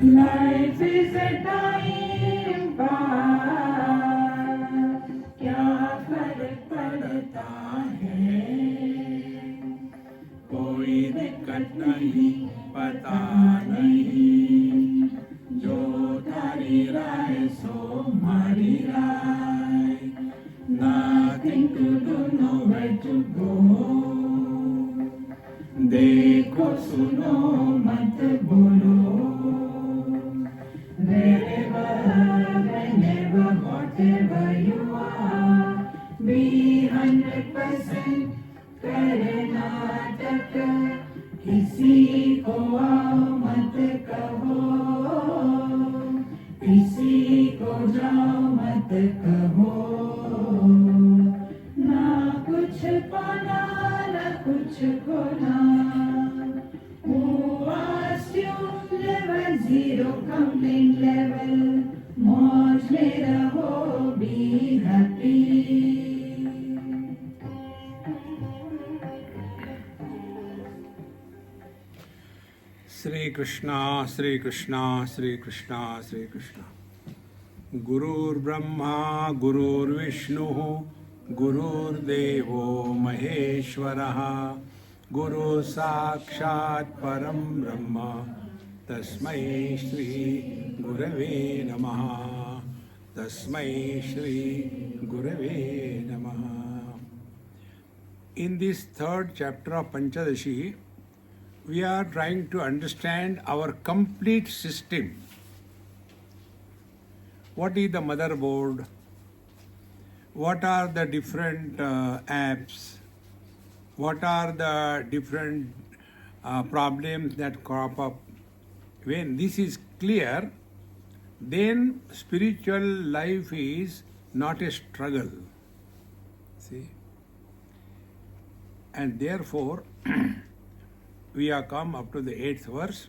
Life is a time pass, क्या फर्क पड़ता है, कोई दिक्कत नहीं, पता नहीं, जो थारी राय सो मारी राय, nothing to do, nowhere to go, देखो सुनो मत बोलो, wherever, whenever, whatever you are, be 100% Karnataka, किसी को आओ मत कहो, किसी को जाओ मत कहो, ना कुछ पाना ना कुछ खोना, who asked you level 0 complaint level, मौज में रहो, be happy. श्री कृष्णा श्री कृष्णा श्री कृष्णा श्री कृष्णा। गुरुर्ब्रह्मा गुरुर्विष्णुः गुरुर्देवो महेश्वरः, गुरु साक्षात् परं ब्रह्म, तस्मै श्री गुरवे नमः, तस्मै श्री गुरवे नमः। In this third chapter of Panchadashi, we are trying to understand our complete system. What is the motherboard? What are the different apps? What are the different problems that crop up? When this is clear, then spiritual life is not a struggle. See? And therefore, we have come up to the 8th verse.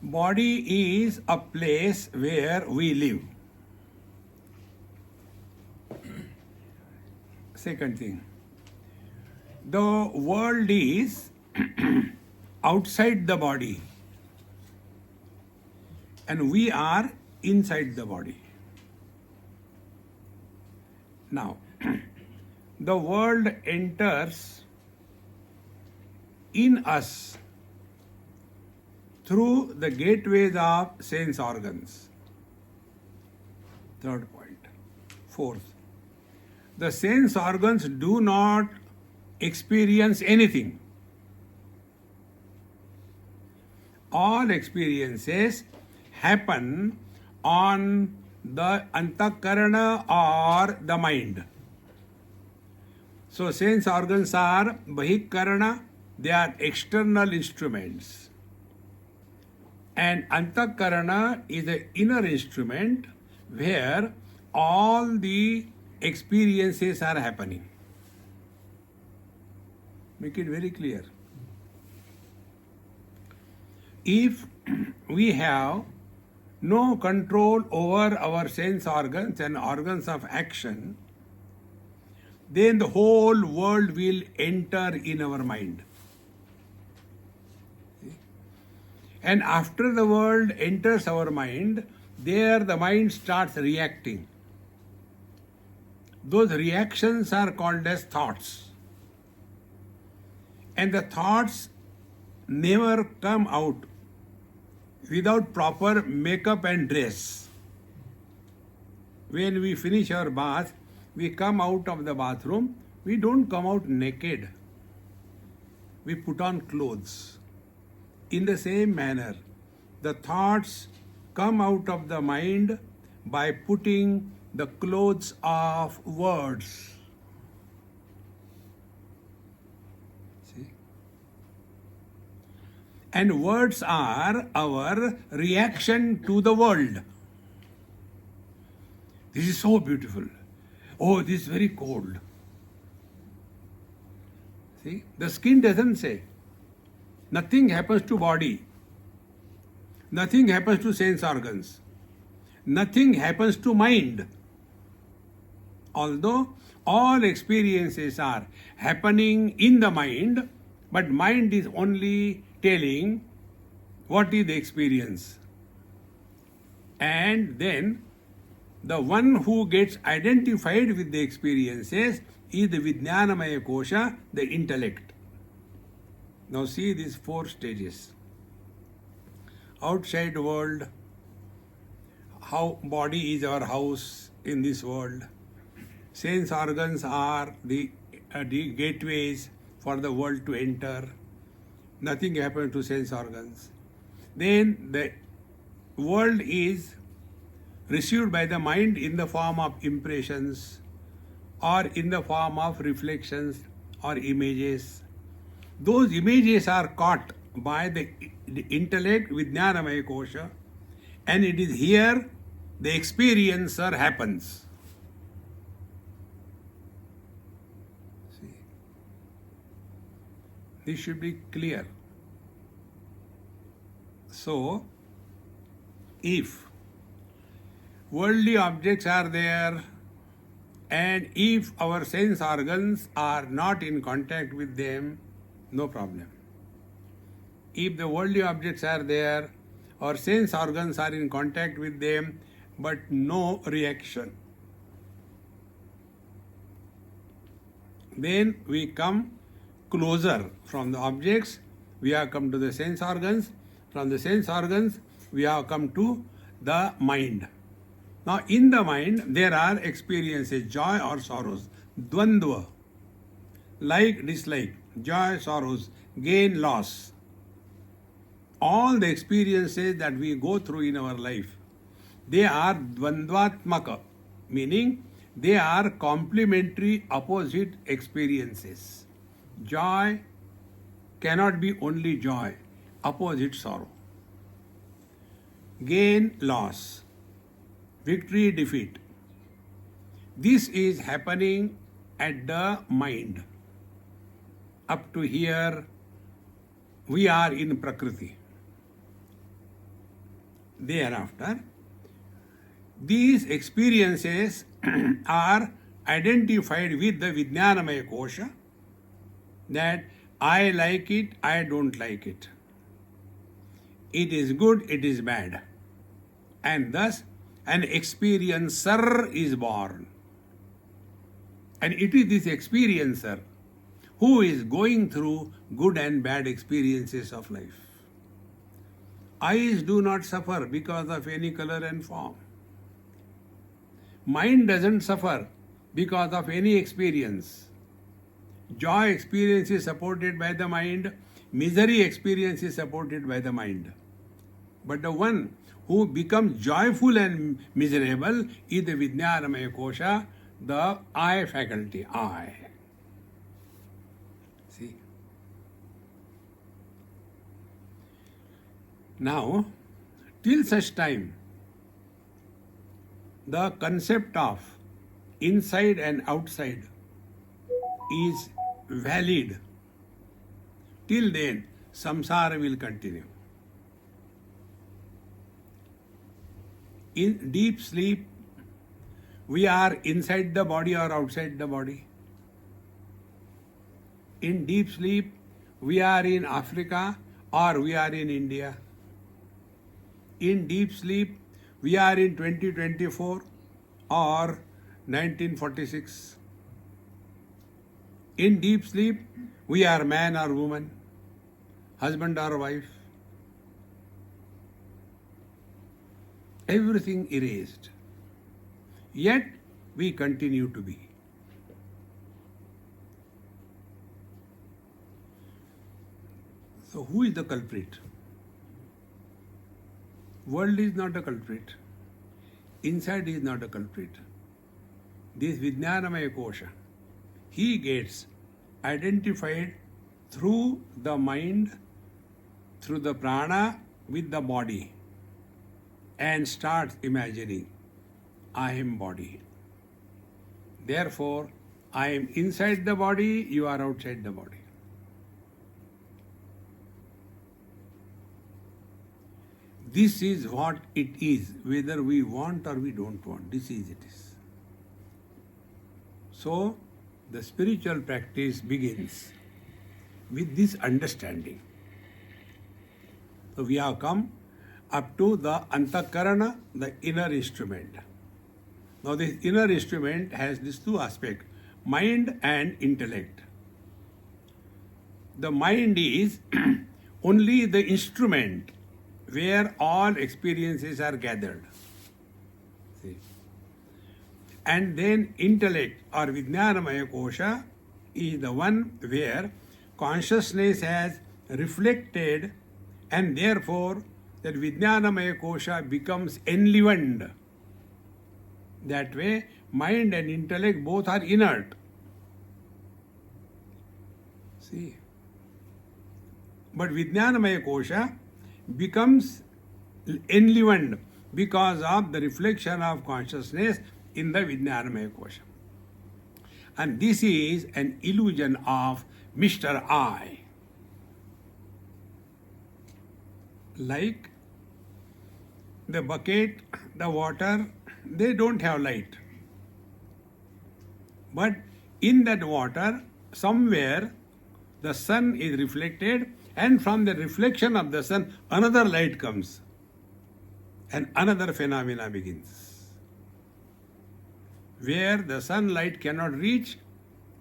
Body is a place where we live. Second thing, the world is outside the body and we are inside the body. Now, the world enters in us through the gateways of sense organs. Third point. Fourth, the sense organs do not experience anything. All experiences happen on the antakarana or the mind. So sense organs are bahikarana, they are external instruments. And antakarana is the inner instrument where all the experiences are happening. Make it very clear. If we have no control over our sense organs and organs of action, then the whole world will enter in our mind. And after the world enters our mind, there the mind starts reacting. Those reactions are called as thoughts. And the thoughts never come out without proper makeup and dress. When we finish our bath, we come out of the bathroom, we don't come out naked. We put on clothes. In the same manner, the thoughts come out of the mind by putting the clothes of words. See? And words are our reaction to the world. This is so beautiful. Oh, this is very cold. See, the skin doesn't say. Nothing happens to body. Nothing happens to sense organs. Nothing happens to mind. Although all experiences are happening in the mind, but mind is only telling what is the experience. And then the one who gets identified with the experiences is the Vijnanamaya Kosha, the intellect. Now see these 4 stages. Outside world, how body is our house in this world. Sense organs are the gateways for the world to enter. Nothing happens to sense organs. Then the world is received by the mind in the form of impressions or in the form of reflections or images. Those images are caught by the intellect, Vijnanamaya Kosha, and it is here the experiencer happens. See, this should be clear. So, if worldly objects are there, and if our sense organs are not in contact with them, no problem. If the worldly objects are there, our sense organs are in contact with them, but no reaction, then we come closer from the objects, we have come to the sense organs, from the sense organs we have come to the mind. Now in the mind there are experiences, joy or sorrows, dvandva, like, dislike, joy, sorrows, gain, loss. All the experiences that we go through in our life, they are dvandvatmaka, meaning they are complementary opposite experiences. Joy cannot be only joy, opposite sorrow. Gain, loss, victory, defeat. This is happening at the mind. Up to here, we are in Prakriti. Thereafter, these experiences are identified with the Vijnanamaya Kosha, that I like it, I don't like it. It is good, it is bad. And thus, an experiencer is born. And it is this experiencer who is going through good and bad experiences of life. Eyes do not suffer because of any color and form. Mind doesn't suffer because of any experience. Joy experience is supported by the mind, misery experience is supported by the mind. But the one who becomes joyful and miserable is the Vijnanamaya Kosha, the I faculty, I. See? Now, till such time, the concept of inside and outside is valid. Till then, samsara will continue. In deep sleep, we are inside the body or outside the body. In deep sleep, we are in Africa or we are in India. In deep sleep, we are in 2024 or 1946. In deep sleep, we are man or woman, husband or wife. Everything erased. Yet we continue to be. So who is the culprit? World is not a culprit. Inside is not a culprit. This Vijnanamaya Kosha, he gets identified through the mind, through the prana with the body, and starts imagining, I am body. Therefore, I am inside the body, you are outside the body. This is what it is, whether we want or we don't want. This is it is. So, the spiritual practice begins with this understanding. So we have come up to the Antakarana, the inner instrument. Now this inner instrument has these two aspects, mind and intellect. The mind is only the instrument where all experiences are gathered. See? And then intellect or Vijnanamaya Kosha is the one where consciousness has reflected, and therefore that Vijnanamaya Kosha becomes enlivened. That way, mind and intellect both are inert. See? But Vijnanamaya Kosha becomes enlivened because of the reflection of consciousness in the Vijnanamaya Kosha. And this is an illusion of Mr. I. Like the bucket, the water, they don't have light. But in that water, somewhere the sun is reflected, and from the reflection of the sun, another light comes and another phenomena begins. Where the sunlight cannot reach,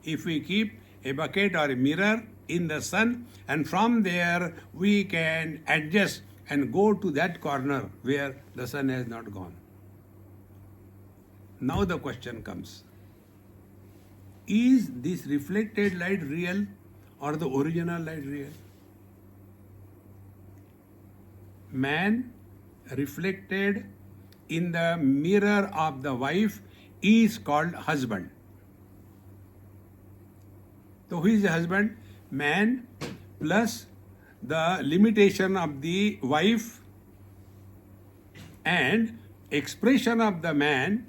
if we keep a bucket or a mirror in the sun, and from there we can adjust and go to that corner where the sun has not gone. Now the question comes, is this reflected light real or the original light real? Man reflected in the mirror of the wife is called husband. So who is the husband? Man plus the limitation of the wife and expression of the man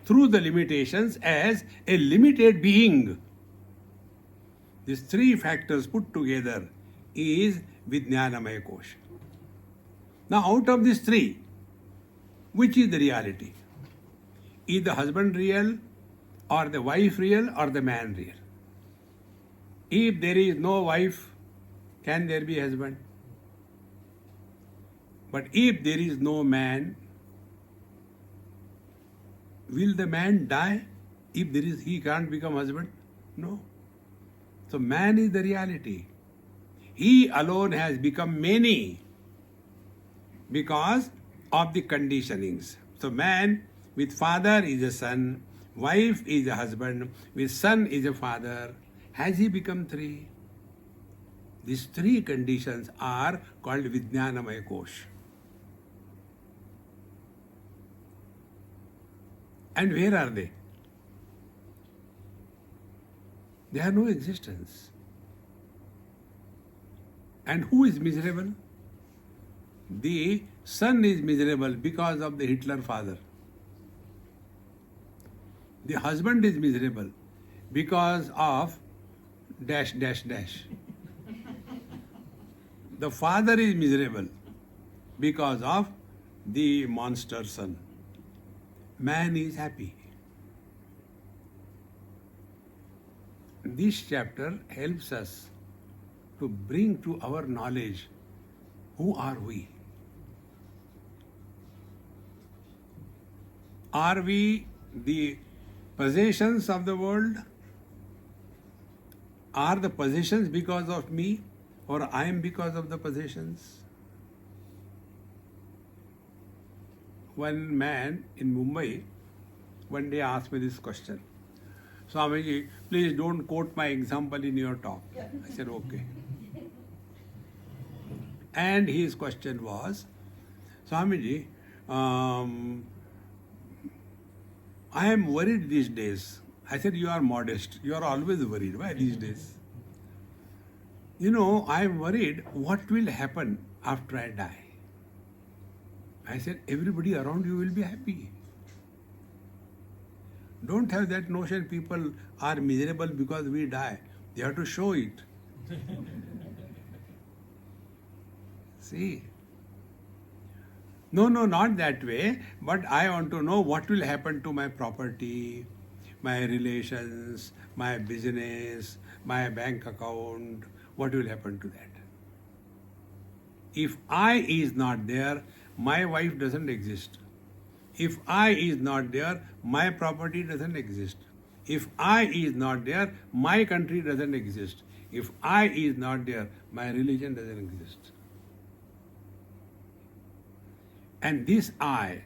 through the limitations as a limited being. These three factors put together is Vijnanamaya Kosha. Now out of these three, which is the reality? Is the husband real, or the wife real, or the man real? If there is no wife, can there be husband? But if there is no man, will the man die if there is, he can't become husband? No. So man is the reality. He alone has become many because of the conditionings. So man with father is a son, wife is a husband, with son is a father. Has he become three? These three conditions are called Vijnanamaya Kosha. And where are they? They have no existence. And who is miserable? The son is miserable because of the Hitler father. The husband is miserable because of dash dash dash. The father is miserable because of the monster son. Man is happy. This chapter helps us to bring to our knowledge who are we. Are we the possessions of the world? Are the possessions because of me, or I am because of the possessions? One man in Mumbai one day asked me this question. Swamiji, please don't quote my example in your talk. I said, okay. And his question was, Swamiji, I am worried these days. I said, you are modest. You are always worried. Why these days? You know, I am worried what will happen after I die. I said, everybody around you will be happy. Don't have that notion people are miserable because we die. They have to show it. See? No, not that way. But I want to know what will happen to my property, my relations, my business, my bank account. What will happen to that? If I is not there, my wife doesn't exist. If I is not there, my property doesn't exist. If I is not there, my country doesn't exist. If I is not there, my religion doesn't exist. And this I,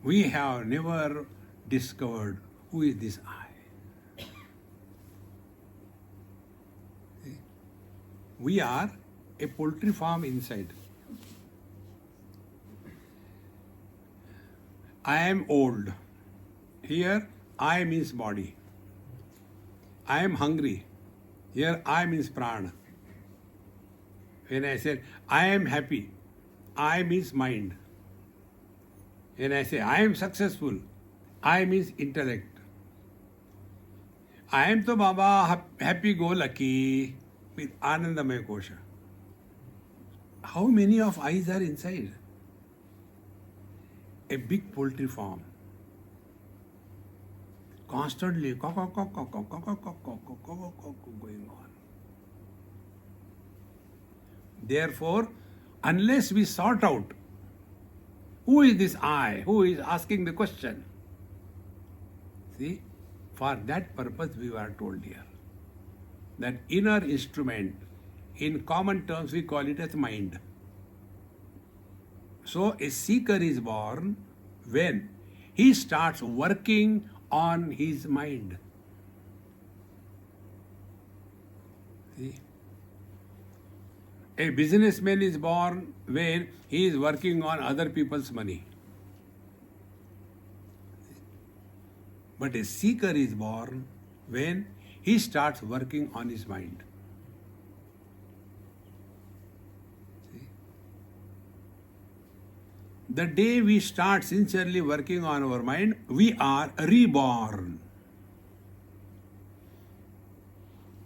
we have never discovered who is this I. See? We are a poultry farm inside. I am old. Here, I means body. I am hungry. Here, I means prana. When I said, I am happy, I means mind. When I say, I am successful, I means intellect. I am to Baba happy go lucky with Anandamaya Kosha. How many of eyes are inside? A big poultry farm. Constantly going on. Therefore, unless we sort out who is this I, who is asking the question, see, for that purpose we were told here. That inner instrument, in common terms we call it as mind. So a seeker is born when he starts working on his mind. See? A businessman is born when he is working on other people's money. But a seeker is born when he starts working on his mind. See? The day we start sincerely working on our mind, we are reborn.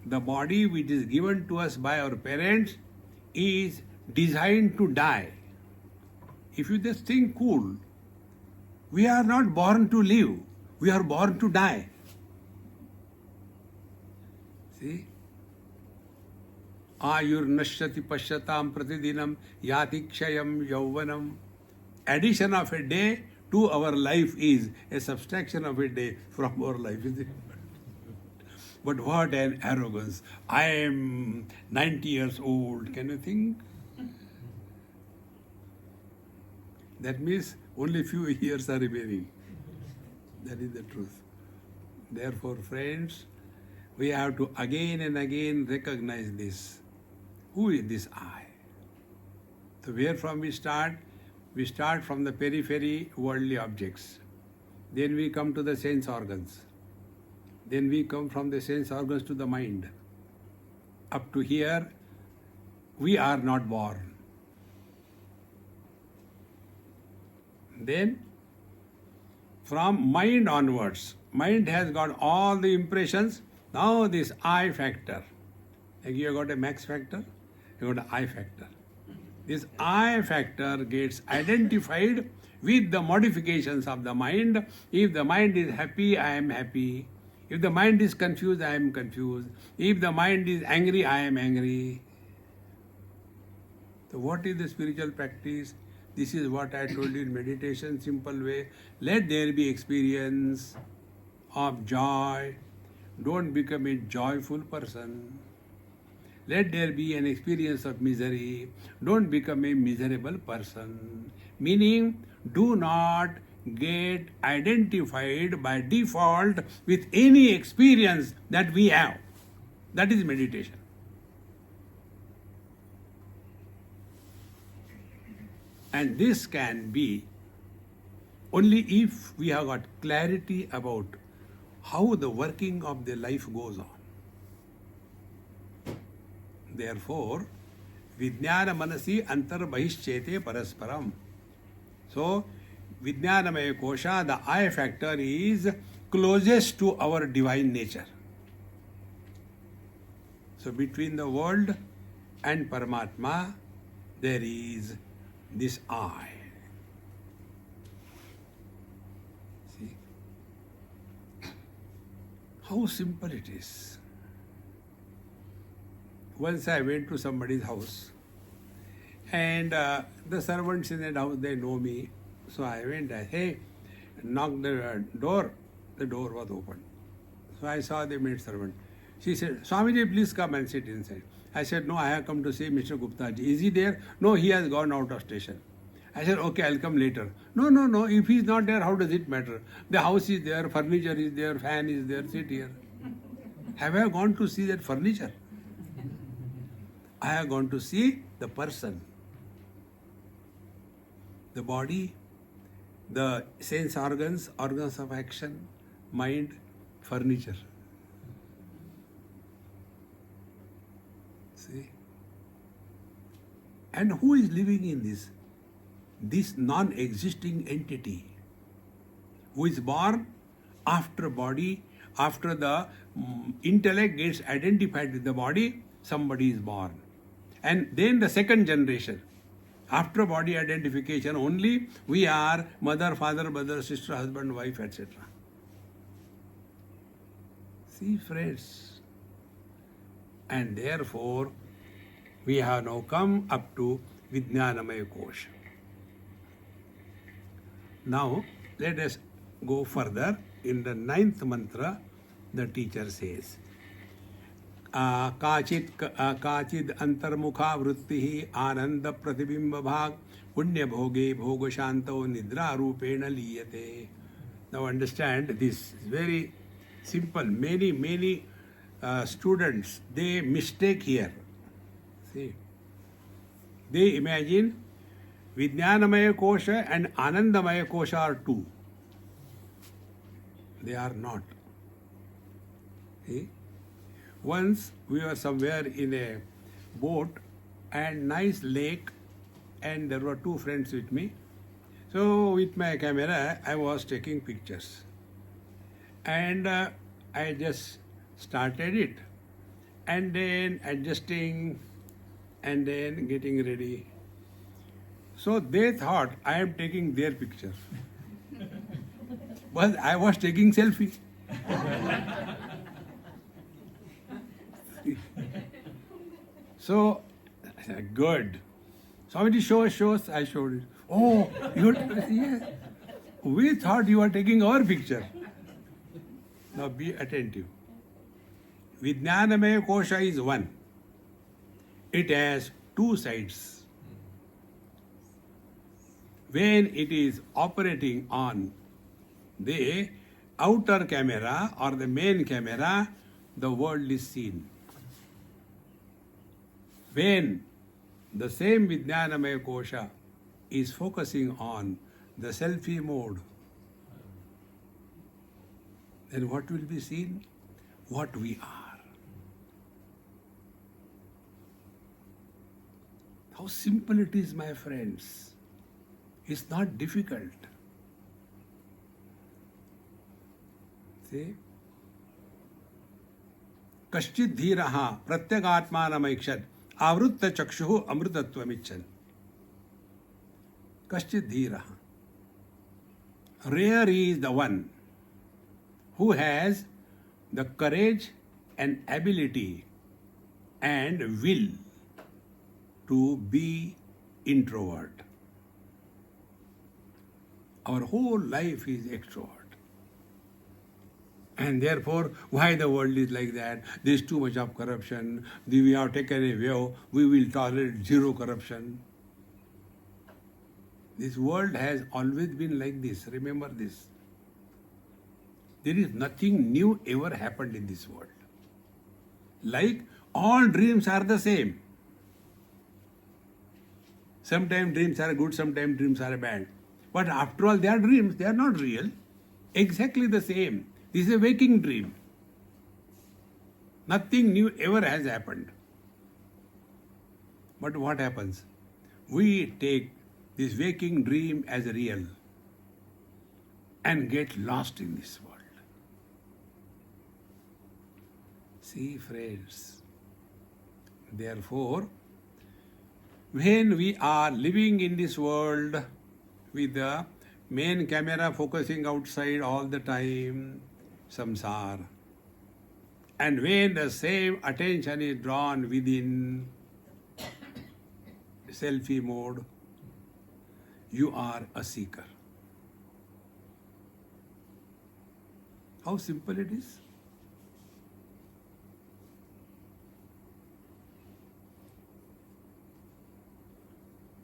The body which is given to us by our parents is designed to die. If you just think cool, we are not born to live, we are born to die. See? Ayurnashyati pashyatam pratidinam yati kshayam yauvanam. Addition of a day to our life is a subtraction of a day from our life, isn't it? But what an arrogance. I am 90 years old. Can you think? That means only few years are remaining. That is the truth. Therefore, friends, we have to again and again recognize this. Who is this I? So where from we start? We start from the periphery, worldly objects. Then we come to the sense organs. Then we come from the sense organs to the mind. Up to here, we are not born. Then, from mind onwards, mind has got all the impressions. Now this I factor. Like you have got a max factor, you have got an I factor. This I factor gets identified with the modifications of the mind. If the mind is happy, I am happy. If the mind is confused, I am confused. If the mind is angry, I am angry. So what is the spiritual practice? This is what I told you in meditation, simple way. Let there be experience of joy. Don't become a joyful person. Let there be an experience of misery. Don't become a miserable person. Meaning, do not get identified by default with any experience that we have. That is meditation. And this can be only if we have got clarity about how the working of the life goes on. Therefore, Vijnana Manasi Antar Bahishchete Parasparam. So, Vijnanamaya Kosha, the I factor, is closest to our divine nature. So, between the world and Paramatma, there is this I. See? How simple it is. Once I went to somebody's house And the servants in that house, they know me. So I went, hey, knocked the door. The door was open. So I saw the maid servant. She said, Swamiji, please come and sit inside. I said, no, I have come to see Mr. Gupta ji. Is he there? No, he has gone out of station. I said, okay, I'll come later. No, if he's not there, how does it matter? The house is there, furniture is there, fan is there, sit here. Have I gone to see that furniture? I have gone to see the person. The body, the sense organs, organs of action, mind, furniture. See? And who is living in this? This non-existing entity who is born after body, after the intellect gets identified with the body, somebody is born. And then the second generation, after body identification only, we are mother, father, brother, sister, husband, wife, etc. See, friends. And therefore, we have now come up to Vijnanamaya Kosha. Now, let us go further. In the 9th mantra, the teacher says, काचिद अंतर्मुखा वृत्ति आनंद प्रतिबिंब भाग पुण्य भोगे भोग शांतो निद्रा रूपेण लीयते. Now understand this is very simple. Many students, they mistake here. See, they imagine Vijnanamaya Kosha and Anandamaya Kosha are two. They are not. See? Once we were somewhere in a boat and nice lake, and there were two friends with me. So with my camera, I was taking pictures. And I just started it, and then adjusting, and then getting ready. So they thought I am taking their picture. But I was taking selfie. So, I said, good. Somebody show us, I showed it. Oh, you yes. We thought you were taking our picture. Now be attentive. Vijnanamaya Kosha is one. It has two sides. When it is operating on the outer camera or the main camera, the world is seen. When the same Vijnanamaya Kosha is focusing on the selfie mode, then what will be seen? What we are. How simple it is, my friends. It's not difficult. See? Kaschid dhiraha pratyagaatmanamaikshat आवृत्त चक्षु अमृतत्वमिच्छन्. Kaschid dhiraha. Rare is the one who has the courage and ability and will to be introvert. Our whole life is extrovert. And therefore, why the world is like that? There is too much of corruption. We have taken a vow, we will tolerate zero corruption. This world has always been like this. Remember this. There is nothing new ever happened in this world. Like all dreams are the same. Sometimes dreams are good, sometimes dreams are bad. But after all, they are dreams, they are not real. Exactly the same. This is a waking dream. Nothing new ever has happened. But what happens? We take this waking dream as real and get lost in this world. See, friends, therefore, when we are living in this world with the main camera focusing outside all the time, samsara, and when the same attention is drawn within, selfie mode, you are a seeker. How simple it is.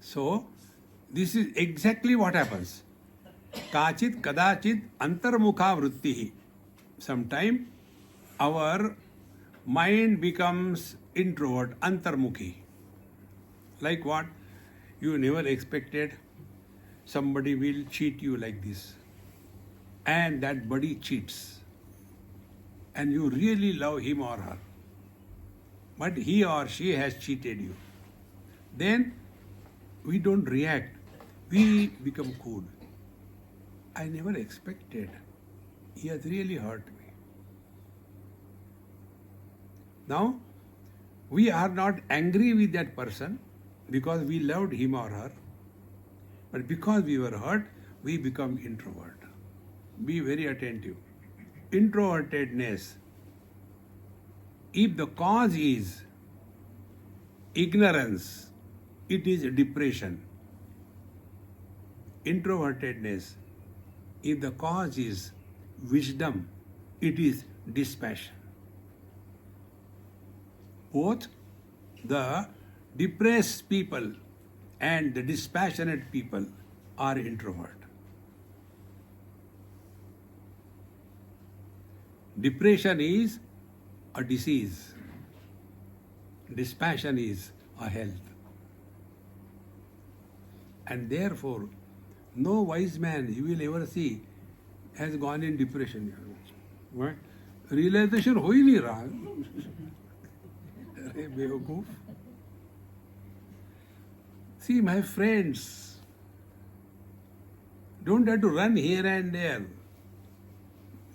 So, this is exactly what happens. Kachit kadachit antarmukha vrittihi. Sometime our mind becomes introvert, antarmukhi. Like what? You never expected somebody will cheat you like this. And that buddy cheats. And you really love him or her. But he or she has cheated you. Then we don't react. We become cool. I never expected. He has really hurt me. Now, we are not angry with that person because we loved him or her. But because we were hurt, we become introvert. Be very attentive. Introvertedness, if the cause is ignorance, it is depression. Introvertedness, if the cause is wisdom, it is dispassion. Both the depressed people and the dispassionate people are introvert. Depression is a disease. Dispassion is a health. And therefore, no wise man you will ever see has gone in depression. What? Realization हो ही नहीं रहा. अरे बेवकूफ. See, my friends, don't have to run here and there.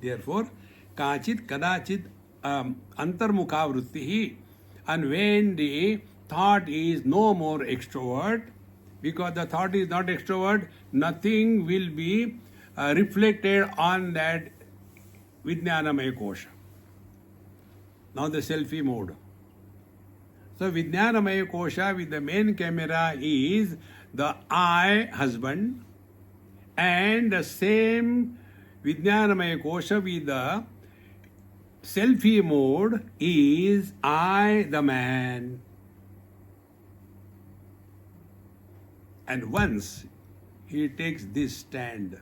Therefore, kachit kadachit antarmukha vrittihi, and when the thought is no more extrovert, because the thought is not extrovert, nothing will be reflected on that Vijnanamaya kosha. Now the selfie mode. So Vijnanamaya kosha with the main camera is the I, husband, and the same Vijnanamaya kosha with the selfie mode is I, the man. And once he takes this stand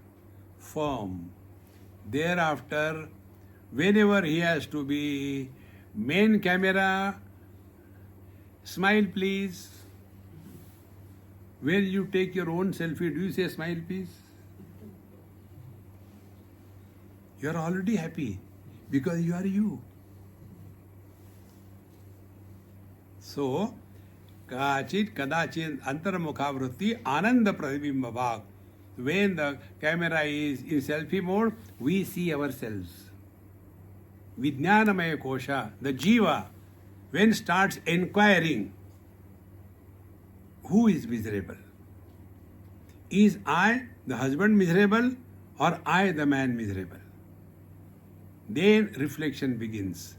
firm, thereafter, whenever he has to be main camera, smile please. When you take your own selfie, do you say smile please? You are already happy because you are you. So, kachit kadachit antarmukha vritti ananda pratibimba bhag. When the camera is in selfie mode, we see ourselves. Vijnanamaya kosha, the jiva, when starts inquiring, who is miserable? Is I, the husband, miserable, or I, the man, miserable? Then reflection begins.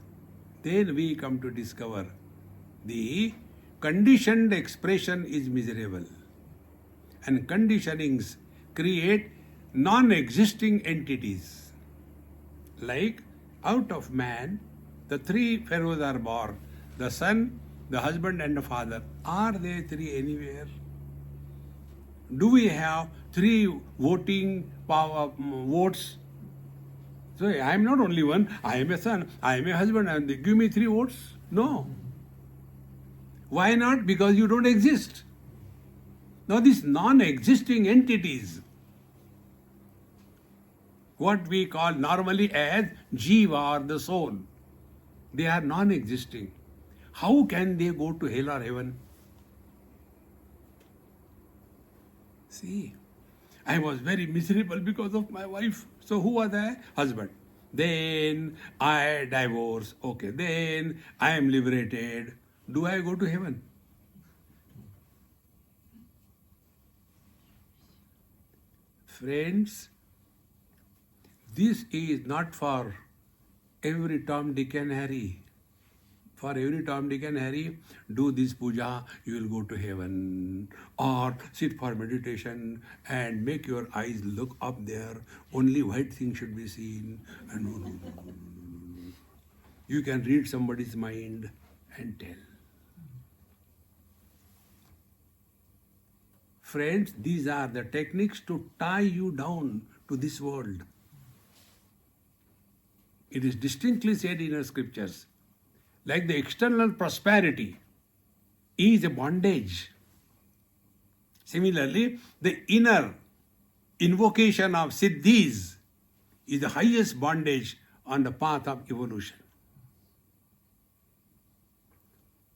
Then we come to discover the conditioned expression is miserable. And conditionings create non-existing entities. Like out of man, the three pharaohs are born. The son, the husband and the father. Are they three anywhere? Do we have three voting votes? So I am not only one, I am a son, I am a husband, and they give me 3 votes? No. Why not? Because you don't exist. Now these non-existing entities, what we call normally as jiva or the soul, they are non-existing. How can they go to hell or heaven? See, I was very miserable because of my wife. So who was I? Husband. Then I divorce. Okay. Then I am liberated. Do I go to heaven? Friends, this is not for every Tom, Dick and Harry. For every Tom, Dick and Harry, do this puja, you will go to heaven. Or sit for meditation and make your eyes look up there. Only white things should be seen. And no, no, no, no. You can read somebody's mind and tell. Friends, these are the techniques to tie you down to this world. It is distinctly said in our scriptures, like the external prosperity is a bondage. Similarly, the inner invocation of siddhis is the highest bondage on the path of evolution.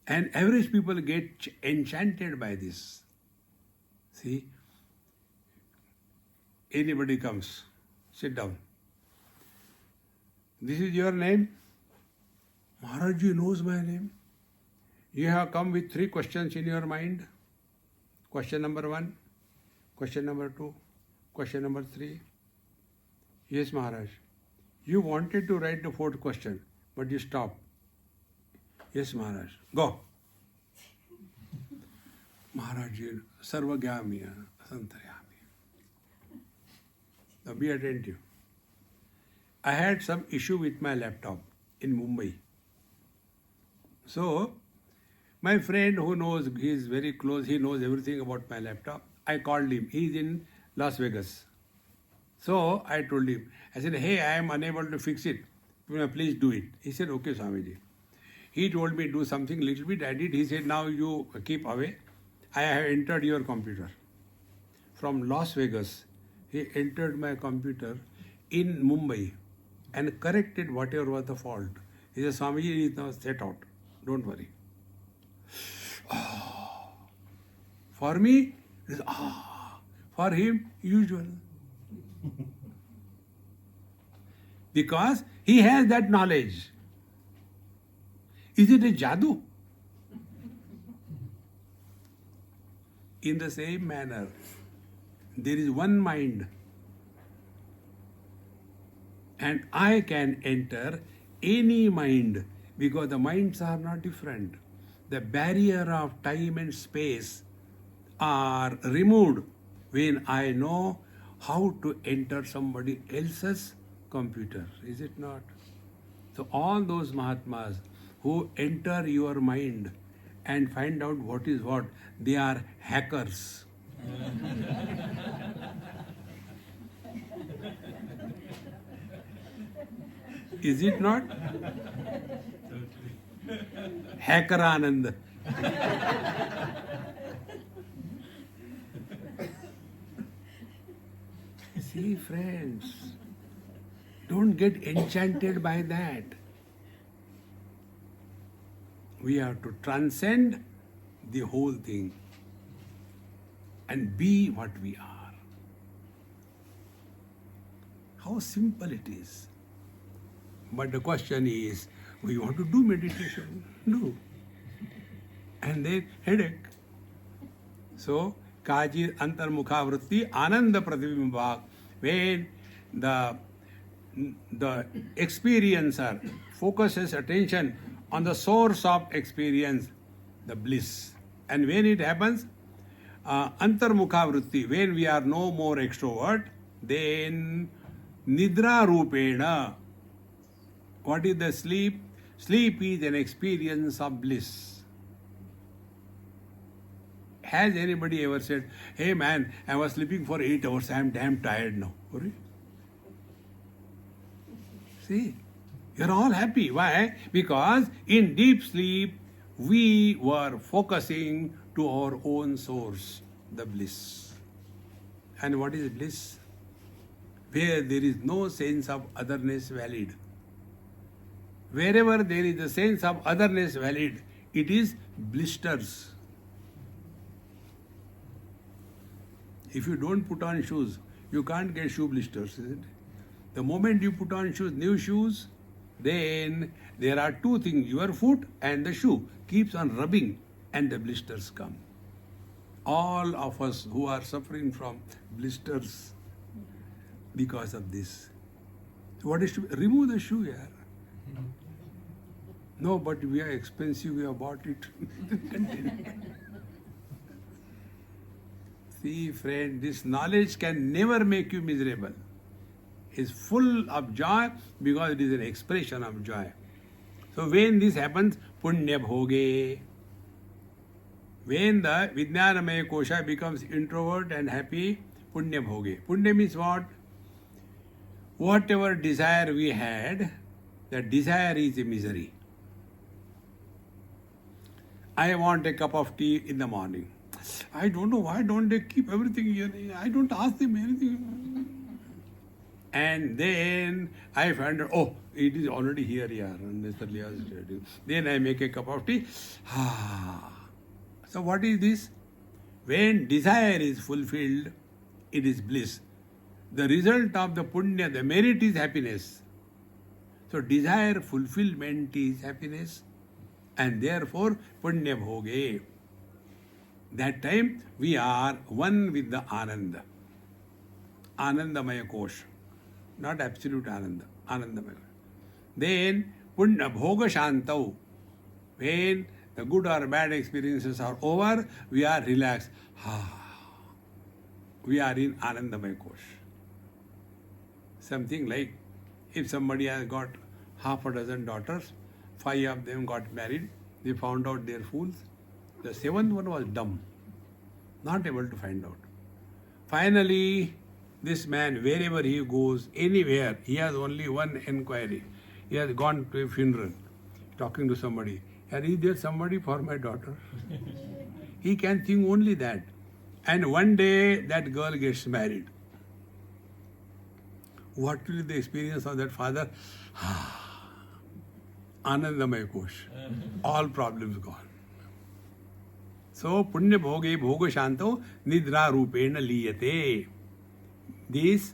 And average people get enchanted by this. See, anybody comes, sit down. This is your name? Maharajji knows my name. You have come with 3 questions in your mind. Question number 1, question number 2, question number 3. Yes, Maharaj. You wanted to write the 4th question, but you stopped. Yes, Maharaj. Go. Maharajji, Sarvagyami, Santaryami. Now be attentive. I had some issue with my laptop in Mumbai. So, my friend who knows, he is very close, he knows everything about my laptop. I called him. He is in Las Vegas. So, I told him, I said, hey, I am unable to fix it. Please do it. He said, okay, Swamiji. He told me do something little bit. I did. He said, now you keep away. I have entered your computer. From Las Vegas, he entered my computer in Mumbai and corrected whatever was the fault. He said, Swamiji is now set out. Don't worry. Oh. For me, it is For him, usual. Because he has that knowledge. Is it a jadoo? In the same manner, there is one mind, and I can enter any mind because the minds are not different. The barrier of time and space are removed when I know how to enter somebody else's computer. Is it not? So all those Mahatmas who enter your mind and find out what is what, they are hackers. Is it not? Hacker Anand. See, friends, don't get enchanted by that. We have to transcend the whole thing and be what we are. How simple it is. But the question is, we want to do meditation. Do. And then headache. So, Kaji Antarmukha Vritti Ananda Pratibimba, when the experiencer focuses attention on the source of experience, the bliss. And when it happens, Antarmukha Vritti, when we are no more extrovert, then Nidra Rupena. What is the sleep? Sleep is an experience of bliss. Has anybody ever said, hey man, I was sleeping for 8 hours, I am damn tired now? See, you're all happy. Why? Because in deep sleep, we were focusing to our own source, the bliss. And what is bliss? Where there is no sense of otherness valid. Wherever there is a sense of otherness valid, it is blisters. If you don't put on shoes, you can't get shoe blisters, isn't it? The moment you put on shoes, new shoes, then there are 2 things, your foot and the shoe keeps on rubbing and the blisters come. All of us who are suffering from blisters because of this. What is to remove the shoe here? No, but we are expensive, we have bought it. See, friend, this knowledge can never make you miserable. It's full of joy because it is an expression of joy. So when this happens, punya bhoge. When the Vijnanamaya Kosha becomes introvert and happy, punya bhoge. Punya means what? Whatever desire we had, that desire is a misery. I want a cup of tea in the morning. I don't know why don't they keep everything here. I don't ask them anything. And then I find out, oh, it is already here, yeah. Then I make a cup of tea. So what is this? When desire is fulfilled, it is bliss. The result of the punya, the merit is happiness. So desire fulfillment is happiness, and therefore punya bhoge. That time we are one with the Ananda. Anandamaya Kosh. Not absolute Ananda. Anandamaya. Then punya bhoga shantau. When the good or bad experiences are over, we are relaxed. We are in Anandamaya Kosh. Something like if somebody has got half a dozen daughters, 5 of them got married, they found out they are fools. The 7th one was dumb, not able to find out. Finally, this man, wherever he goes, anywhere, he has only one inquiry. He has gone to a funeral, talking to somebody. And is there somebody for my daughter? He can think only that. And one day that girl gets married. What will be the experience of that father? Anandamaya Kosh. All problems gone. So, punya bhoge bhoga shanto nidra rupena liyate. This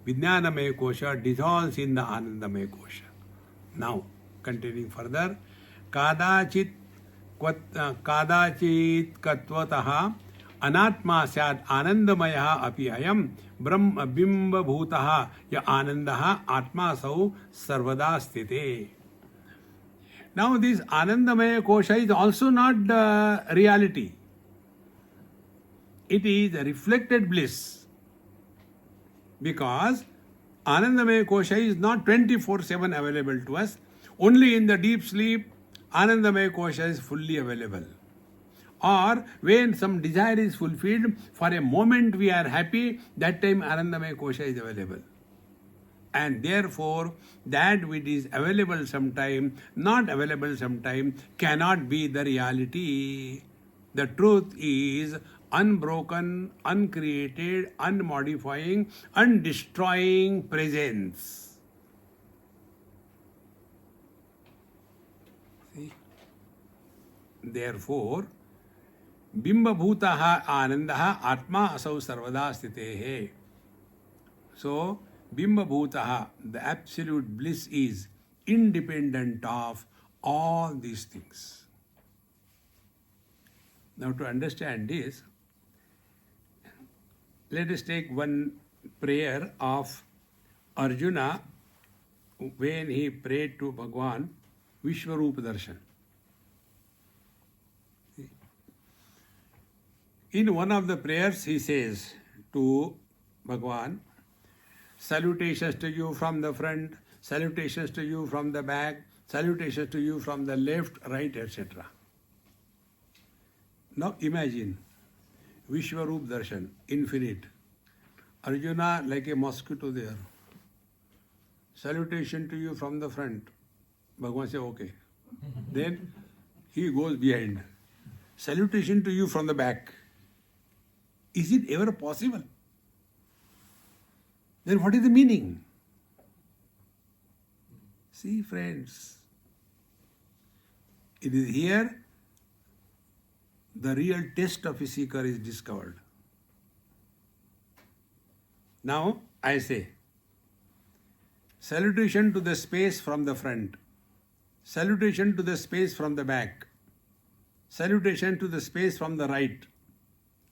Vijnanamaya Kosha dissolves in the Anandamaya Kosha. Now, continuing further, kadachit katvataha anatma syad anandamaya api ayam brahma bimba bhutaha ya anandaha atma sau sarvada sthite. Now this Anandamaya Kosha is also not the reality. It is a reflected bliss. Because Anandamaya Kosha is not 24/7 available to us. Only in the deep sleep, Anandamaya Kosha is fully available. Or when some desire is fulfilled, for a moment we are happy, that time Anandamaya Kosha is available. And therefore, that which is available sometime, not available sometime, cannot be the reality. The truth is unbroken, uncreated, unmodifying, undestroying presence. See? Therefore, Bimba Bhutaha Anandaha Atma Asau Sarvada Sthitehe. So, Bimba Bhutaha, the absolute bliss is independent of all these things. Now, to understand this, let us take one prayer of Arjuna when he prayed to Bhagwan Vishwarupa Darshan. In one of the prayers, he says to Bhagwan, salutations to you from the front, salutations to you from the back, salutations to you from the left, right, etc. Now imagine Vishwarup Darshan, infinite. Arjuna like a mosquito there. Salutation to you from the front. Bhagwan says, okay. Then he goes behind. Salutation to you from the back. Is it ever possible? Then what is the meaning? See, friends, it is here the real test of a seeker is discovered. Now, I say, salutation to the space from the front, salutation to the space from the back, salutation to the space from the right,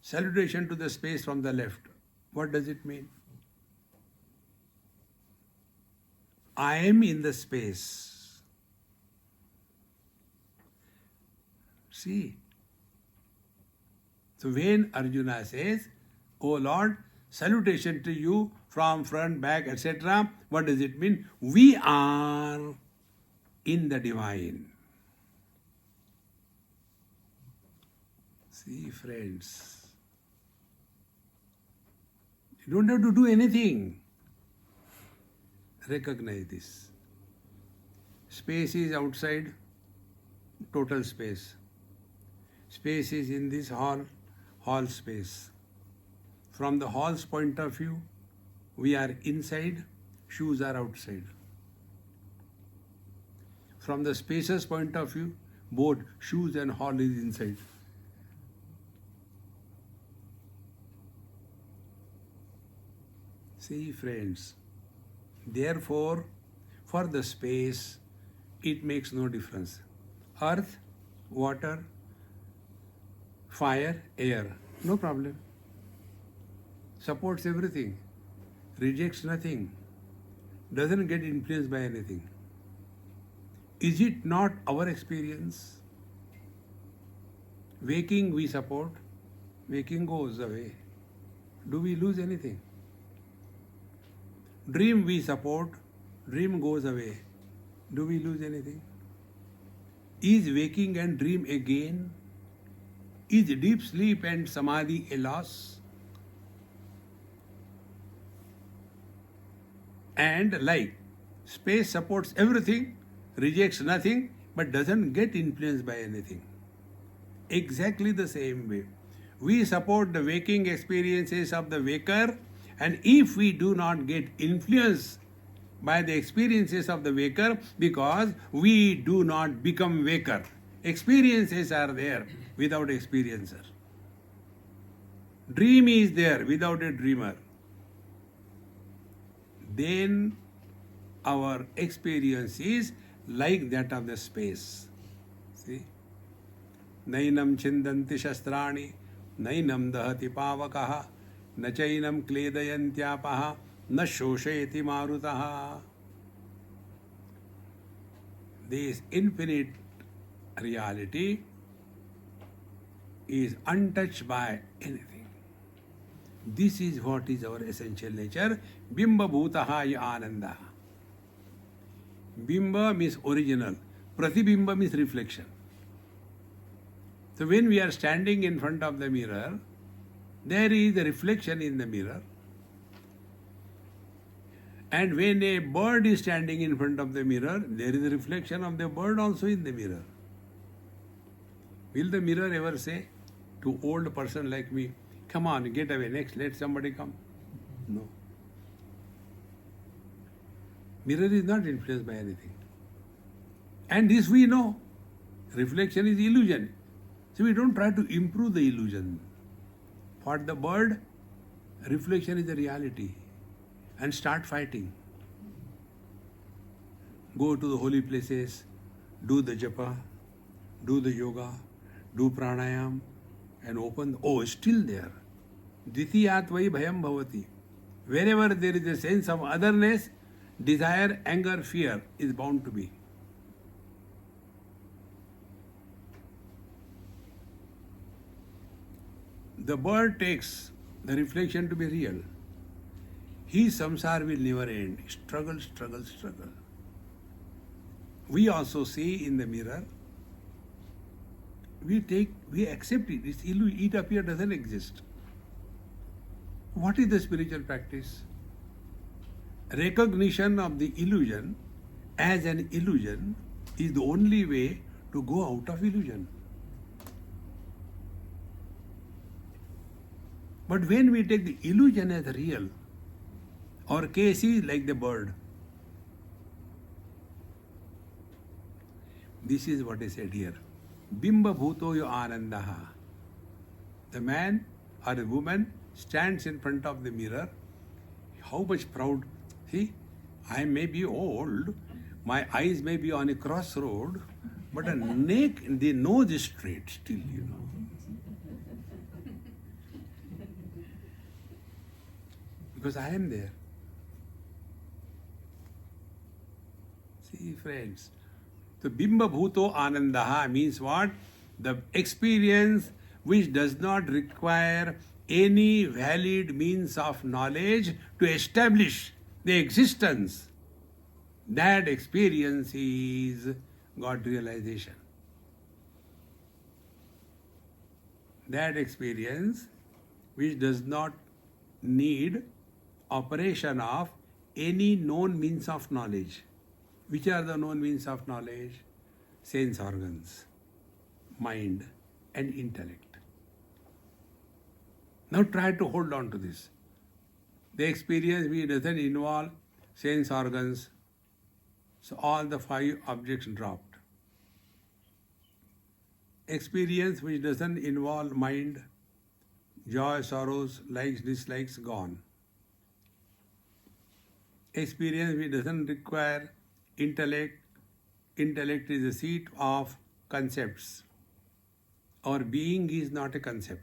salutation to the space from the left. What does it mean? I am in the space. See. So when Arjuna says, "O Lord, salutation to you from front, back, etc." What does it mean? We are in the divine. See, friends, you don't have to do anything. Recognize this. Space is outside, total space. Space is in this hall, hall space. From the hall's point of view, we are inside, shoes are outside. From the space's point of view, both shoes and hall is inside. See, friends, therefore, for the space, it makes no difference. Earth, water, fire, air, no problem. Supports everything, rejects nothing, doesn't get influenced by anything. Is it not our experience? Waking we support, waking goes away. Do we lose anything? Dream we support, dream goes away. Do we lose anything? Is waking and dream a gain? Is deep sleep and samadhi a loss? And like space supports everything, rejects nothing, but doesn't get influenced by anything. Exactly the same way. We support the waking experiences of the waker, and if we do not get influenced by the experiences of the waker, because we do not become waker. Experiences are there without experiencer. Dream is there without a dreamer. Then our experience is like that of the space. See? Nainam chindanti shastrani, nainam dahati pavakaha, na chainam kledayantyapaha, na shoshayati marutaha. This infinite reality is untouched by anything. This is what is our essential nature. Bimba bhutaha ya ananda. Bimba means original. Pratibimba means reflection. So when we are standing in front of the mirror, there is a reflection in the mirror. And when a bird is standing in front of the mirror, there is a reflection of the bird also in the mirror. Will the mirror ever say to old person like me, "Come on, get away, next, let somebody come"? No. Mirror is not influenced by anything. And this we know. Reflection is illusion. So we don't try to improve the illusion. For the bird, reflection is the reality. And start fighting. Go to the holy places, do the japa, do the yoga, do pranayam, and open. Oh, it's still there. Dvitiyat vai bhayam bhavati. Wherever there is a sense of otherness, desire, anger, fear is bound to be. The bird takes the reflection to be real. His samsara will never end. Struggle, struggle, struggle. We also see in the mirror, we accept it. It up here doesn't exist. What is the spiritual practice? Recognition of the illusion as an illusion is the only way to go out of illusion. But when we take the illusion as real, our case is like the bird. This is what is said here. Bimba bhuto yo anandaha. The man or the woman stands in front of the mirror. How much proud. See, I may be old, my eyes may be on a crossroad, but the nose is straight still, Because I am there. See, friends. So, Bimba Bhuto Anandaha means what? The experience which does not require any valid means of knowledge to establish the existence, that experience is God realization. That experience which does not need operation of any known means of knowledge. Which are the known means of knowledge? Sense organs, mind and intellect. Now try to hold on to this. The experience which doesn't involve sense organs, so all the 5 objects dropped. Experience which doesn't involve mind, joy, sorrows, likes, dislikes, gone. Experience which doesn't require intellect, intellect is the seat of concepts. Our being is not a concept.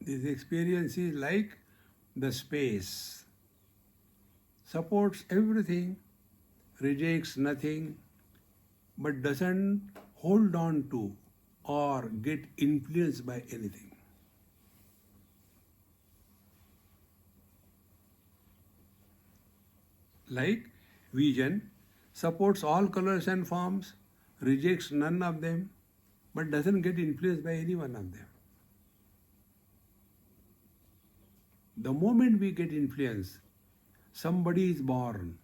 This experience is like the space, supports everything, rejects nothing, but doesn't hold on to or get influenced by anything. Like vision, supports all colors and forms, rejects none of them, but doesn't get influenced by any one of them. The moment we get influenced, somebody is born.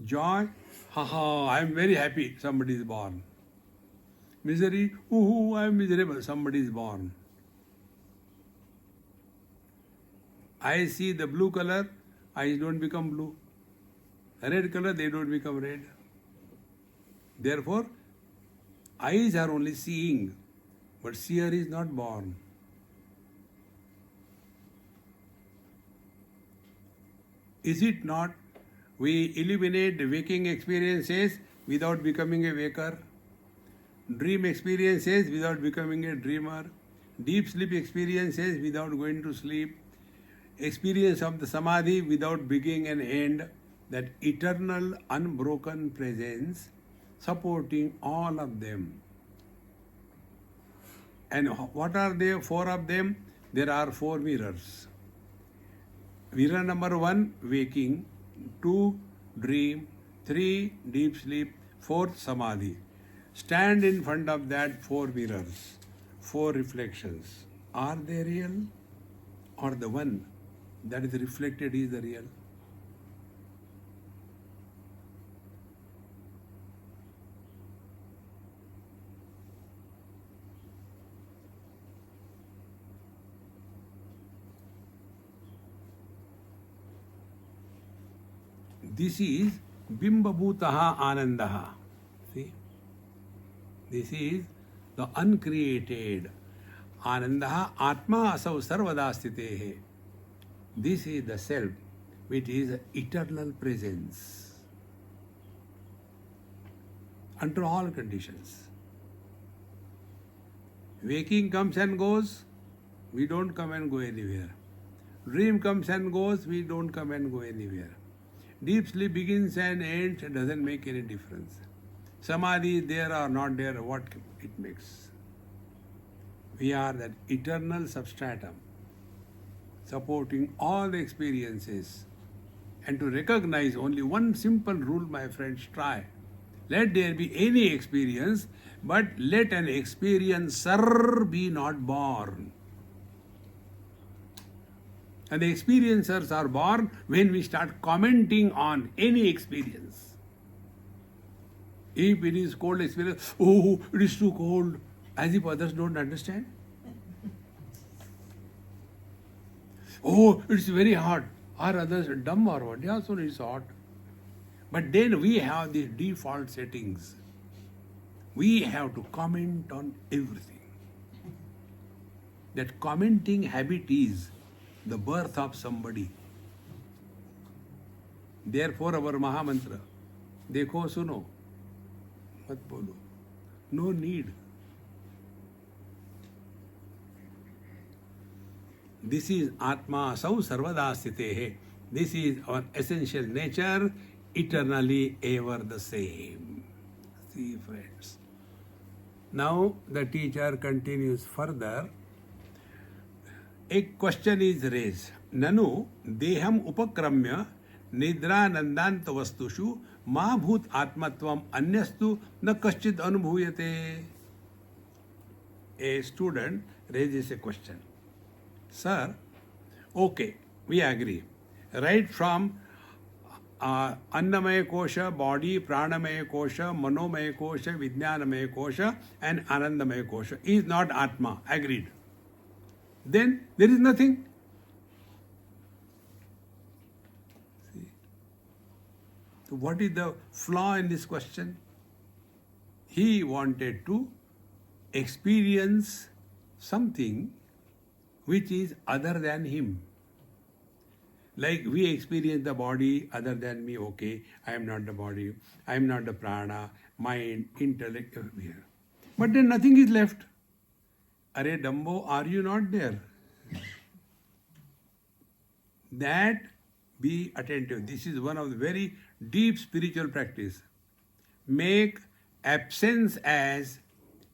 Joy, I am very happy, somebody is born. Misery, I am miserable, somebody is born. I see the blue color, eyes don't become blue. Red color, they don't become red. Therefore, eyes are only seeing, but seer is not born. Is it not? We eliminate waking experiences without becoming a waker, dream experiences without becoming a dreamer, deep sleep experiences without going to sleep, experience of the samadhi without beginning and end, that eternal unbroken presence supporting all of them. And what are there? 4 of them. There are 4 mirrors. Mirror number 1, waking. 2, dream. 3, deep sleep. 4, samadhi. Stand in front of that 4 mirrors, 4 reflections. Are they real? Or the one that is reflected is the real? This is Bimbabhutaha Anandaha. See? This is the uncreated. Anandaha Atma Asau Sarvadastitehe. This is the self, which is eternal presence under all conditions. Waking comes and goes, we don't come and go anywhere. Dream comes and goes, we don't come and go anywhere. Deep sleep begins and ends, it doesn't make any difference. Samadhi is there or not there, what it makes? We are that eternal substratum supporting all the experiences. And to recognize only one simple rule, my friends, try. Let there be any experience, but let an experiencer be not born. And the experiencers are born when we start commenting on any experience. If it is cold experience, it is too cold, as if others don't understand. It's very hot. Are others dumb or what? They also need thought. But then we have these default settings. We have to comment on everything. That commenting habit is the birth of somebody. Therefore our Mahamantra, देखो सुनो मत बोलो, no need. This is Atma Sau Sarvada Sthitehe. This is our essential nature, eternally ever the same. See, friends. Now the teacher continues further. A question is raised. Nanu deham upakramya nidranandant vastushu ma bhut atmatvam anyastu na kaschid anubhuyate. A student raises a question. Sir, okay, we agree. Right from Annamaya Kosha, body, Pranamaya Kosha, Manomaya Kosha, Vijnanamaya Kosha, and Anandamaya Kosha is not Atma. Agreed. Then there is nothing. See? So what is the flaw in this question? He wanted to experience something which is other than him. Like we experience the body other than me, okay, I am not the body, I am not the prana, mind, intellect, here. But then nothing is left. Are Dumbo, are you not there? That be attentive. This is one of the very deep spiritual practice. Make absence as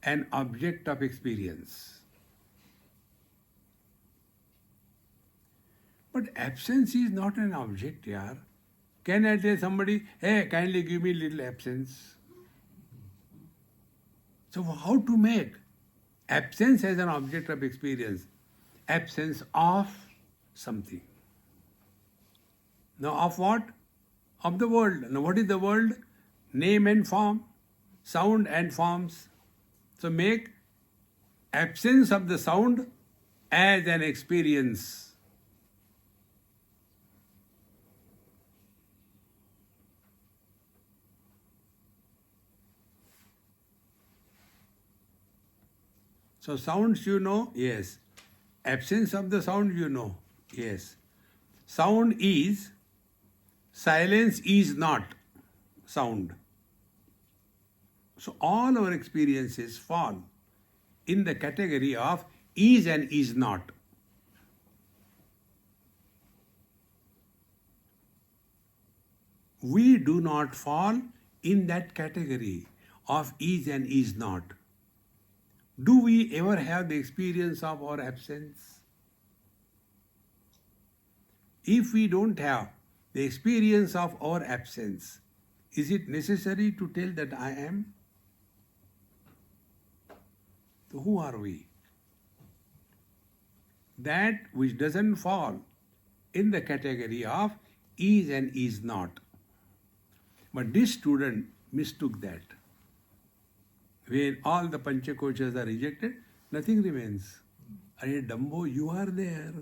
an object of experience. But absence is not an object, yaar. Can I tell somebody, hey, kindly give me little absence? So how to make absence as an object of experience? Absence of something. Now of what? Of the world. Now what is the world? Name and form, sound and forms. So make absence of the sound as an experience. So sounds you know, yes. Absence of the sound you know, yes. Sound is, silence is not sound. So all our experiences fall in the category of is and is not. We do not fall in that category of is and is not. Do we ever have the experience of our absence? If we don't have the experience of our absence, is it necessary to tell that I am? So who are we? That which doesn't fall in the category of is and is not. But this student mistook that. When all the Panchakoshas are rejected, nothing remains. Are Dumbo, you are there.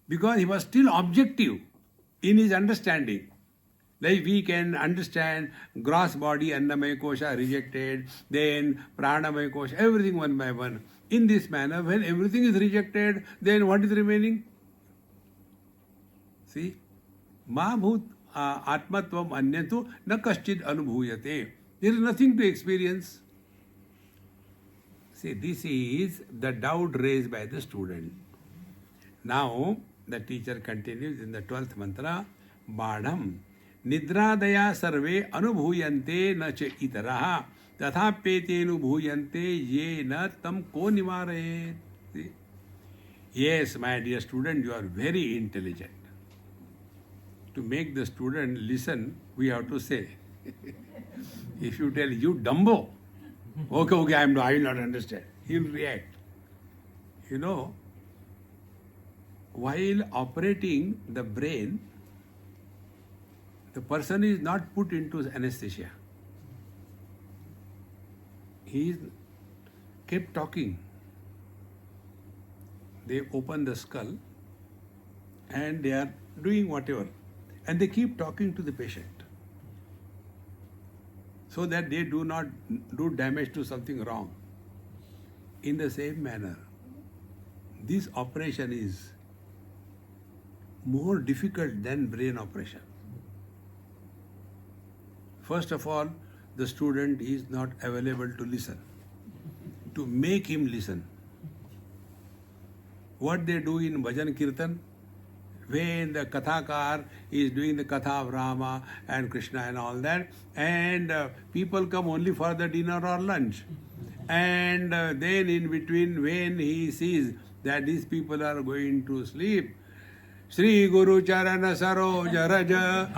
Because he was still objective in his understanding. Like we can understand gross body, Annamaya Kosha rejected, then Pranamaya Kosha, everything one by one. In this manner, when everything is rejected, then what is remaining? See? Ma bhut atmatvam anyatu na kaschid anubhuyate. There is nothing to experience. See, this is the doubt raised by the student. Now, the teacher continues in the 12th mantra, Badham, Nidradaya sarve anubhuyante na cha itaraha, tathapete anubhuyante ye na tam ko nivarayet. Yes, my dear student, you are very intelligent. To make the student listen, we have to say, if you tell you Dumbo, okay, I will not understand. He will react. You know, while operating the brain, the person is not put into anesthesia. He is kept talking. They open the skull and they are doing whatever, and they keep talking to the patient so that they do not do damage to something wrong. In the same manner, this operation is more difficult than brain operation. First of all, the student is not available to listen, to make him listen. What they do in Bhajan Kirtan, when the Kathakar is doing the Katha of Rama and Krishna and all that, and people come only for the dinner or lunch. And then in between, when he sees that these people are going to sleep, Sri Guru Charana Saroja Raja.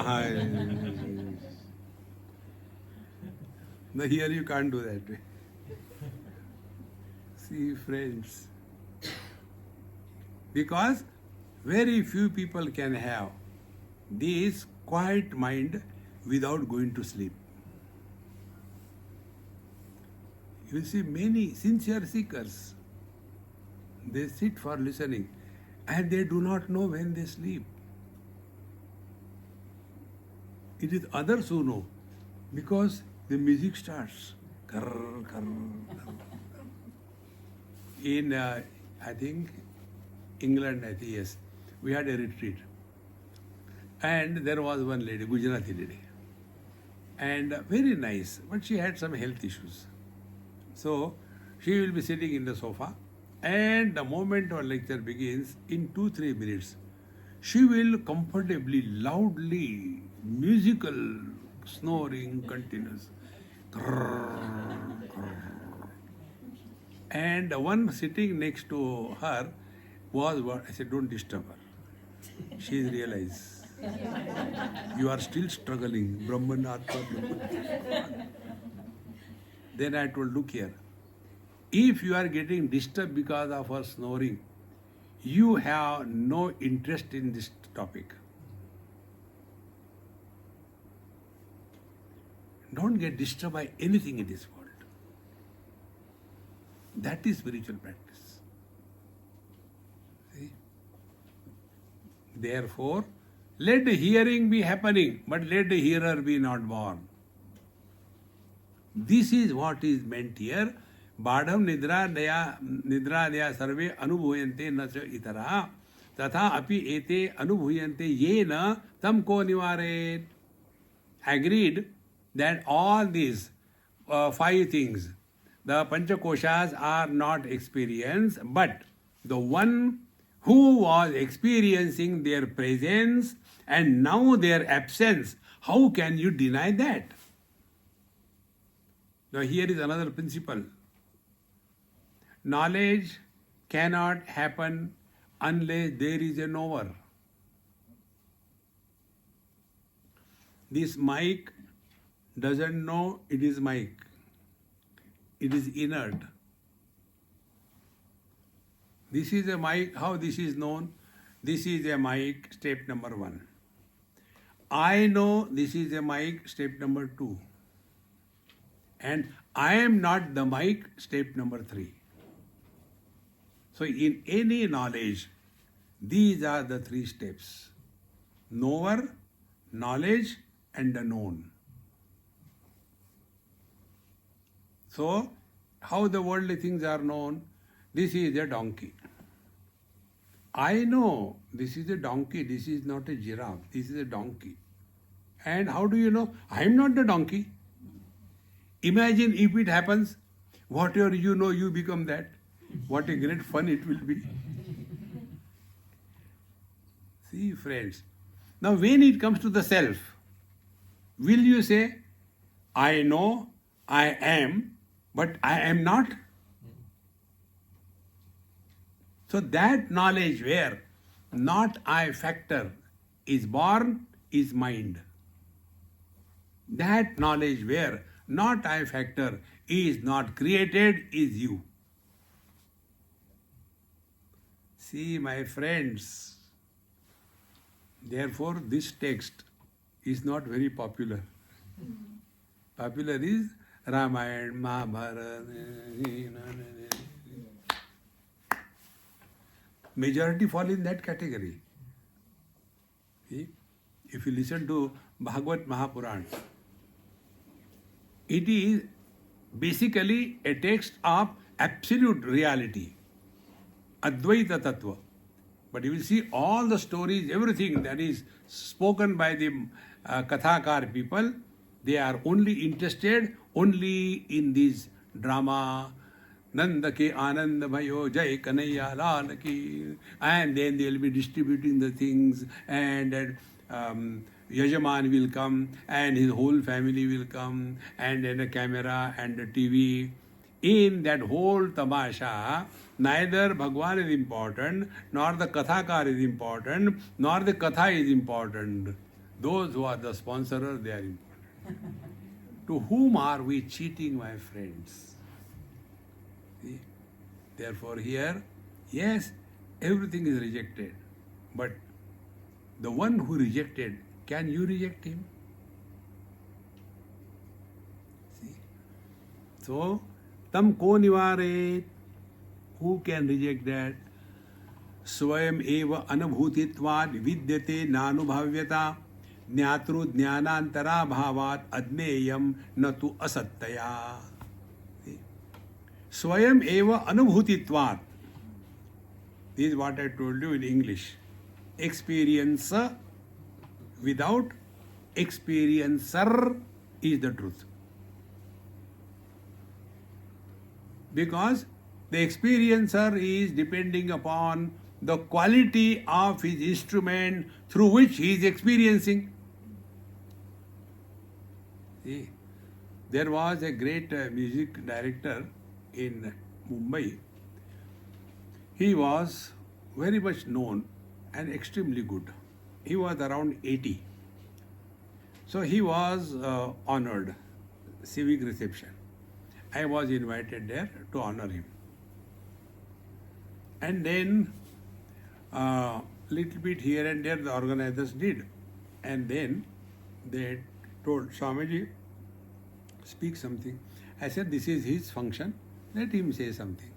Now here you can't do that way. See, friends, because very few people can have this quiet mind without going to sleep. You see, many sincere seekers, they sit for listening and they do not know when they sleep. It is others who know, because the music starts. In, I think, England, yes, we had a retreat. And there was one lady, Gujarati lady. And very nice, but she had some health issues. So she will be sitting in the sofa, and the moment our lecture begins, in 2-3 minutes, she will comfortably, loudly, musical, snoring, continuous. And the one sitting next to her was what? I said, don't disturb her. She realized. You are still struggling. Brahman, Atma, Brahman. Then I told, look here. If you are getting disturbed because of her snoring, you have no interest in this topic. Don't get disturbed by anything in this world. That is spiritual practice. See? Therefore, let the hearing be happening, but let the hearer be not born. This is what is meant here. Badham nidra daya sarve anubhuyante na cha itara tatha api ete anubhuyante yena tam ko nivaret. Agreed that all these 5 things, the Panchakoshas, are not experienced, but the one who was experiencing their presence and now their absence, how can you deny that? Now here is another principle. Knowledge cannot happen unless there is a knower. This mic doesn't know it is mic. It is inert. This is a mic. How this is known? This is a mic, step number 1. I know this is a mic, step number 2. And I am not the mic, step number 3. So in any knowledge, these are the 3 steps. Knower, knowledge, and the known. So, how the worldly things are known? This is a donkey. I know this is a donkey, this is not a giraffe, this is a donkey. And how do you know? I am not the donkey. Imagine if it happens, whatever you know, you become that. What a great fun it will be. See, friends. Now, when it comes to the self, will you say, I know, I am, but I am not? So that knowledge where not I factor is born is mind. That knowledge where not I factor is not created is you. See, my friends, therefore this text is not very popular. Popular is Ramayana, Mahabharata. Majority fall in that category. See? If you listen to Bhagavad Mahapuran, it is basically a text of absolute reality, Advaita Tattva. But you will see all the stories, everything that is spoken by the Kathakar people, they are only interested only in this drama, Nanda ke Anand Bhayo Jai Kanaiya Lal ki, and then they will be distributing the things, and Yajaman will come and his whole family will come, and then a camera and a TV. In that whole tamasha, neither Bhagwan is important, nor the Kathakar is important, nor the Katha is important. Those who are the sponsorers, they are important. To whom are we cheating, my friends? See? Therefore here, yes, everything is rejected. But the one who rejected, can you reject him? See? So, tam ko nivaret? Who can reject that? Swayam eva anubhutitvad vidyate nanubhavyata jnatru jnanantara bhavat adneyam natu asattaya. Swayam eva anubhutitvad. This is what I told you in English. Experiencer without experiencer is the truth. Because the experiencer is depending upon the quality of his instrument through which he is experiencing. See, there was a great music director in Mumbai. He was very much known and extremely good. He was around 80. So he was honored, civic reception. I was invited there to honor him. And then little bit here and there the organizers did. And then they told Swamiji, speak something. I said, this is his function, let him say something.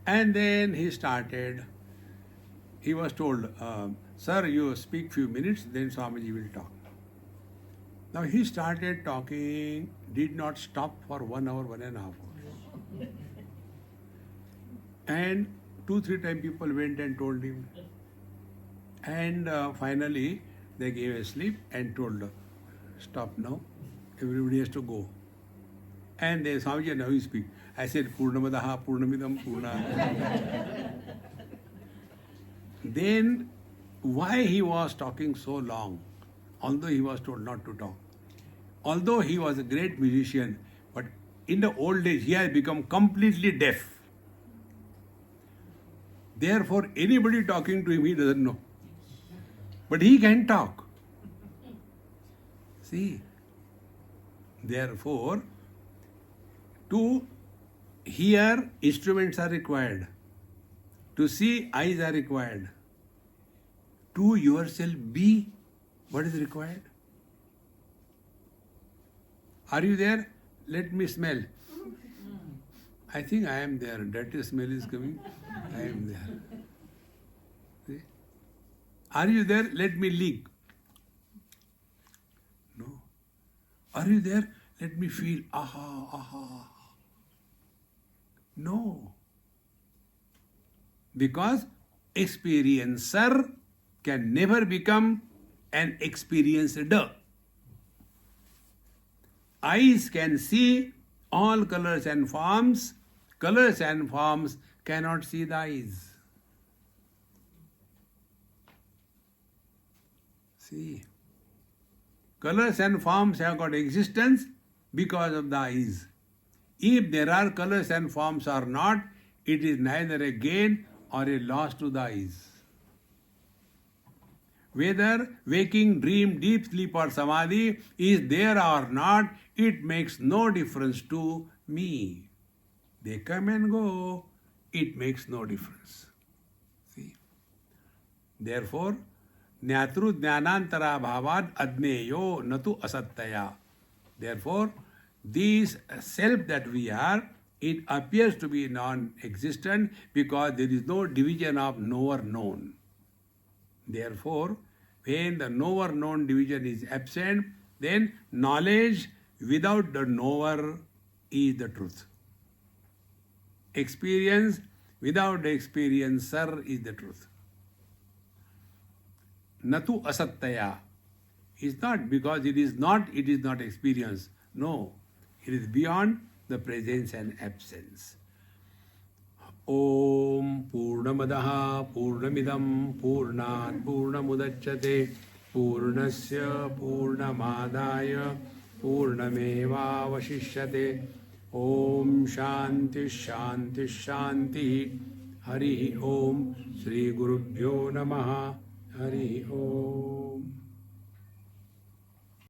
And then he started. He was told, sir, you speak few minutes, then Swamiji will talk. Now he started talking, did not stop for 1 hour, 1.5 hours. And 2-3 times people went and told him. And finally they gave a slip and told, stop now, everybody has to go. And then Swamiji, now you speak. I said, Purnamadaha, Purnamidam, Purna. Then why he was talking so long, although he was told not to talk? Although he was a great musician, but in the old age he has become completely deaf. Therefore, anybody talking to him, he doesn't know. But he can talk. See, therefore, to hear, instruments are required. To see, eyes are required. To yourself be, what is required? Are you there? Let me smell. I think I am there. Dirty smell is coming. I am there. See? Are you there? Let me leak. No. Are you there? Let me feel. Aha, aha. No. Because experiencer can never become an experiencer. Eyes can see all colors and forms. Colors and forms cannot see the eyes. See, colors and forms have got existence because of the eyes. If there are colors and forms or not, it is neither a gain or a loss to the eyes. Whether waking, dream, deep sleep or samadhi is there or not, it makes no difference to me. They come and go, it makes no difference. See? Therefore, jnatru jnanantara bhavad adneyo natu asattaya. Therefore, this self that we are, it appears to be non-existent because there is no division of knower known. Therefore, When the knower known division is absent, then knowledge without the knower is the truth. Experience without the experiencer is the truth. Natu asattaya is not because it is not experience. No, it is beyond the presence and absence. Om Purnamadaha Purnamidam Purnat Purnamudachyate Purnasya Purnamadaya Purnameva Vashishyate. Om Shanti Shanti Shanti. Hari Om. Shri Gurubhyo Namaha. Hari Om.